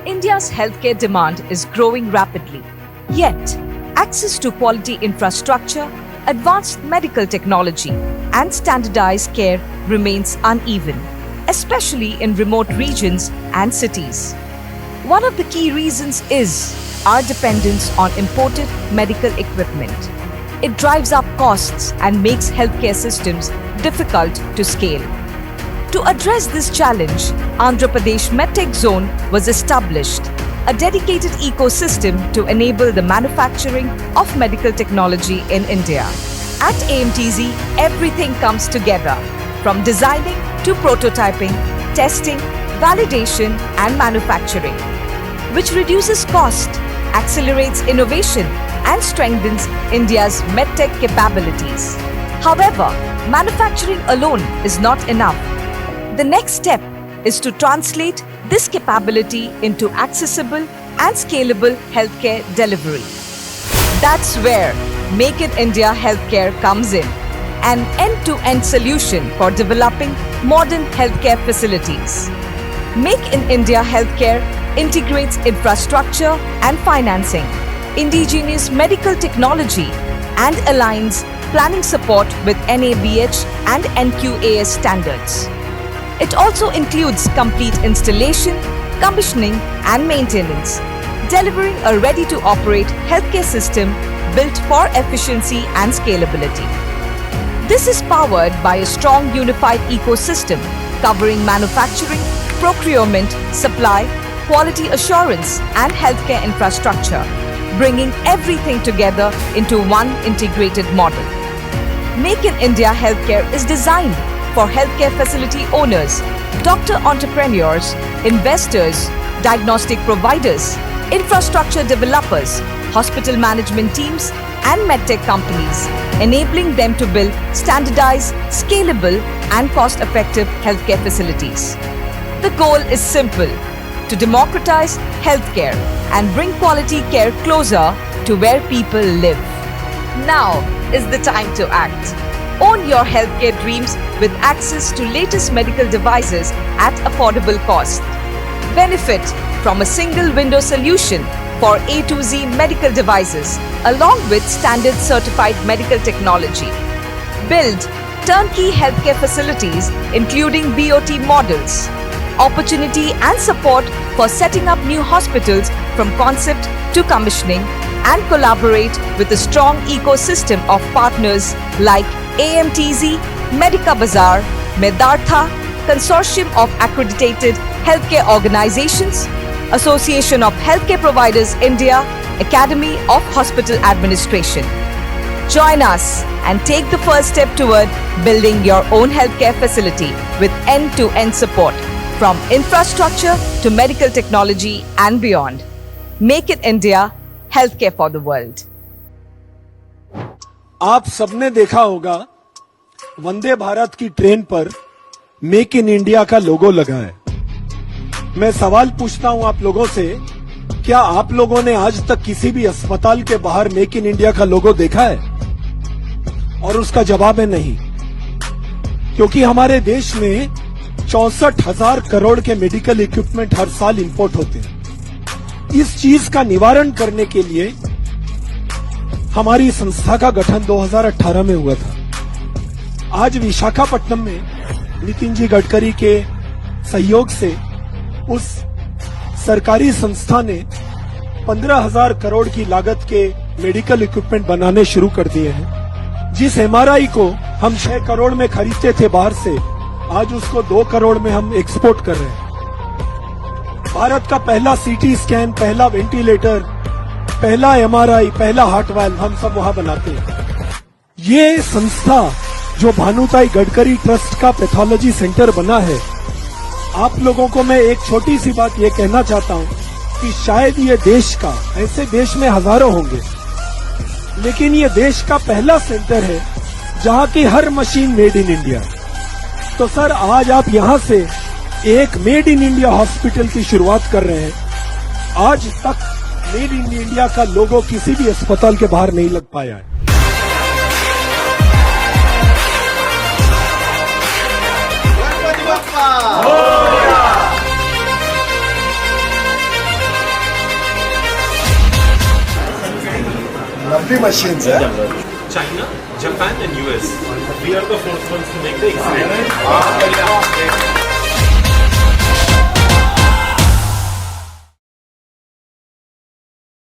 India's healthcare demand is growing rapidly. Yet, access to quality infrastructure, advanced medical technology, and standardized care remains uneven, especially in remote regions and cities. One of the key reasons is our dependence on imported medical equipment. It drives up costs and makes healthcare systems difficult to scale. To address this challenge, Andhra Pradesh MedTech Zone was established, a dedicated ecosystem to enable the manufacturing of medical technology in India. At AMTZ, everything comes together, from designing to prototyping, testing, validation, and manufacturing, which reduces cost, accelerates innovation, and strengthens India's medtech capabilities. However, manufacturing alone is not enough. The next step is to translate this capability into accessible and scalable healthcare delivery. That's where Make in India Healthcare comes in, an end-to-end solution for developing modern healthcare facilities. Make in India Healthcare integrates infrastructure and financing, indigenous medical technology, and aligns planning support with NABH and NQAS standards. It also includes complete installation, commissioning, and maintenance, delivering a ready-to-operate healthcare system built for efficiency and scalability. This is powered by a strong unified ecosystem covering manufacturing, procurement, supply, quality assurance, and healthcare infrastructure, bringing everything together into one integrated model. Make in India Healthcare is designed for healthcare facility owners, doctor entrepreneurs, investors, diagnostic providers, infrastructure developers, hospital management teams, and medtech companies, enabling them to build standardized, scalable, and cost-effective healthcare facilities. The goal is simple: to democratize healthcare and bring quality care closer to where people live. Now is the time to act. Own your healthcare dreams with access to latest medical devices at affordable cost. Benefit from a single window solution for A to Z medical devices along with standard certified medical technology. Build turnkey healthcare facilities including BOT models. Opportunity and support for setting up new hospitals from concept to commissioning, and collaborate with a strong ecosystem of partners like AMTZ, Medica Bazaar, Medhartha, Consortium of Accredited Healthcare Organizations, Association of Healthcare Providers India, Academy of Hospital Administration. Join us and take the first step toward building your own healthcare facility with end-to-end support from infrastructure to medical technology and beyond. Make it India, healthcare for the world. आप सबने देखा होगा वंदे भारत की train पर make in India का लोगो लगा है। मैं सवाल पूछता हूं आप लोगों से, क्या आप लोगों ने आज तक किसी भी अस्पताल के बाहर मेक इन इंडिया का लोगो देखा है? और उसका जवाब है नहीं, क्योंकि हमारे देश में 64,000 करोड़ के मेडिकल इक्विपमेंट हर साल इंपोर्ट होते हैं। इस चीज का निवारण करने के लिए हमारी संस्था का गठन 2018 में हुआ था। आज विशाखापट्टनम में नितिन जी गडकरी के सहयोग से उस सरकारी संस्था ने 15,000 करोड़ की लागत के मेडिकल इक्विपमेंट बनाने शुरू कर दिए हैं। जिस एमआरआई को हम 6 करोड़ में खरीदते थे बाहर से, आज उसको 2 करोड़ में हम एक्सपोर्ट कर रहे हैं। भारत का पहला सीटी स्कैन, पहला वेंटिलेटर, पहला एमआरआई, पहला हार्ट वाल्व हम सब वहां बनाते हैं। ये संस्था जो भानुताई गडकरी ट्रस्ट का पैथोलॉजी सेंटर बना है, आप लोगों को मैं एक छोटी सी बात ये कहना चाहता हूं कि शायद ये देश का, ऐसे देश में हजारों होंगे, लेकिन ये देश का पहला सेंटर है जहां की हर मशीन मेड इन इंडिया। तो सर, आज आप यहां से एक मेड इन इंडिया हॉस्पिटल की शुरुआत कर रहे हैं। आज तक मेड इन इंडिया का लोगो किसी भी अस्पताल के बाहर नहीं लग पाया है। X-ray machines, eh? China, Japan and US. We are the fourth ones to make the X-ray.